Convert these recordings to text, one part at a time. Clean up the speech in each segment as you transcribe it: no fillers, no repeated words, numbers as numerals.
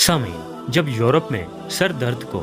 सामीन, जब यूरोप में सर दर्द को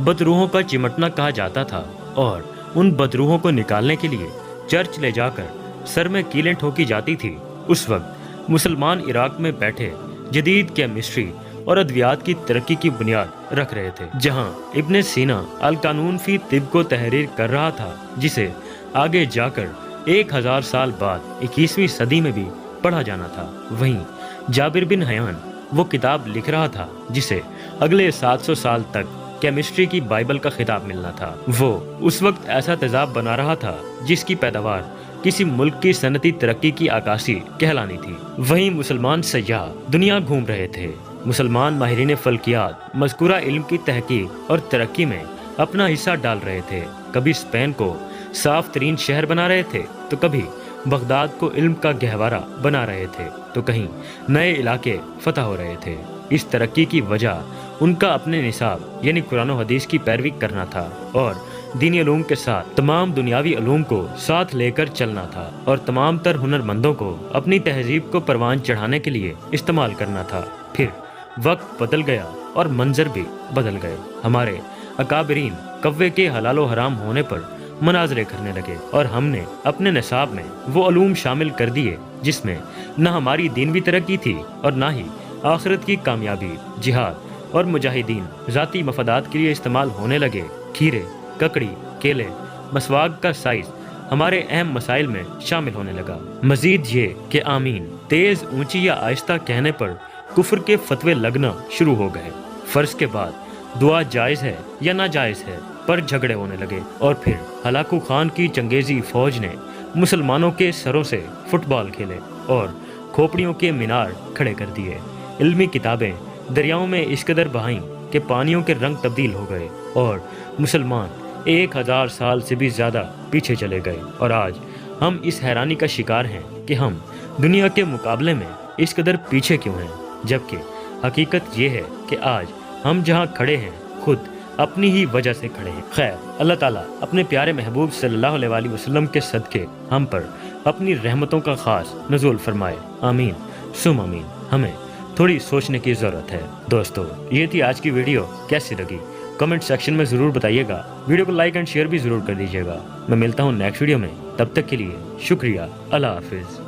बदरूहों का चिमटना कहा जाता था और उन बदरूहों को निकालने के लिए चर्च ले जाकर सर में कीलें ठोकी जाती थी, उस वक्त मुसलमान इराक में बैठे जदीद केमिस्ट्री और अद्वियात की तरक्की की बुनियाद रख रहे थे। जहां इब्ने सीना अल कानून फी तिब को तहरीर कर रहा था, जिसे आगे जाकर 1000 साल बाद 21वीं सदी में भी पढ़ा जाना था, वहीं जाबिर बिन हयान वो किताब लिख रहा था जिसे अगले 700 साल तक केमिस्ट्री की बाइबल का खिताब मिलना था। वो उस वक्त ऐसा तेजाब बना रहा था जिसकी पैदावार किसी मुल्क की सनती तरक्की की आकाशी कहलानी थी। वहीं मुसलमान सयाह दुनिया घूम रहे थे। मुसलमान माहिरीन फल्कियात मज़कूरा इल्म की तहकीक और तरक्की में अपना हिस्सा डाल रहे थे। कभी स्पेन को साफ तरीन शहर बना रहे थे, तो कभी बगदाद को इल्म का गहवारा बना रहे थे, तो कहीं नए इलाके फतह हो रहे थे। इस तरक्की की वजह उनका अपने निसाब यानी कुरान और हदीस की पैरवी करना था और दीनी उलूम के साथ तमाम दुनियावी उलूम को साथ लेकर चलना था और तमाम तर हुनरमंदों को अपनी तहजीब को परवान चढ़ाने के लिए इस्तेमाल करना था। फिर वक्त बदल गया और मंजर भी बदल गए। हमारे अकाबरीन कव्वे के हलाल व हराम होने पर मनाजरे करने लगे और हमने अपने निसाब में वो उलूम शामिल कर दिए जिसमें न हमारी दीनवी तरक्की थी और न ही आखिरत की कामयाबी। जिहाद और मुजाहिदीन ज़ाती मफादात के लिए इस्तेमाल होने लगे। खीरे, ककड़ी, केले, मसवाक का साइज हमारे अहम मसाइल में शामिल होने लगा। मजीद ये कि आमीन तेज, ऊंची या आहिस्ता कहने पर कुफ्र के फतवे लगना शुरू हो गए। फर्ज के बाद दुआ जायज़ है या नाजायज़ है पर झगड़े होने लगे और फिर हलाकू खान की चंगेजी फौज ने मुसलमानों के सरों से फुटबॉल खेले और खोपड़ियों के मीनार खड़े कर दिए। इल्मी किताबें दरियाओं में इस कदर बहाईं कि पानियों के रंग तब्दील हो गए और मुसलमान 1000 साल से भी ज़्यादा पीछे चले गए। और आज हम इस हैरानी का शिकार हैं कि हम दुनिया के मुकाबले में इस कदर पीछे क्यों हैं, जबकि हकीकत ये है कि आज हम जहाँ खड़े हैं खुद अपनी ही वजह से खड़े हैं। खैर, अल्लाह ताला अपने प्यारे महबूब सल्लल्लाहु अलैहि वसल्लम के सदके हम पर अपनी रहमतों का खास नज़ूल फरमाए। आमीन सुम आमीन। हमें थोड़ी सोचने की ज़रूरत है। दोस्तों, ये थी आज की वीडियो। कैसी लगी कमेंट सेक्शन में ज़रूर बताइएगा। वीडियो को लाइक एंड शेयर भी ज़रूर कर दीजिएगा। मैं मिलता हूँ नेक्स्ट वीडियो में, तब तक के लिए शुक्रिया। अल्लाह हाफिज़।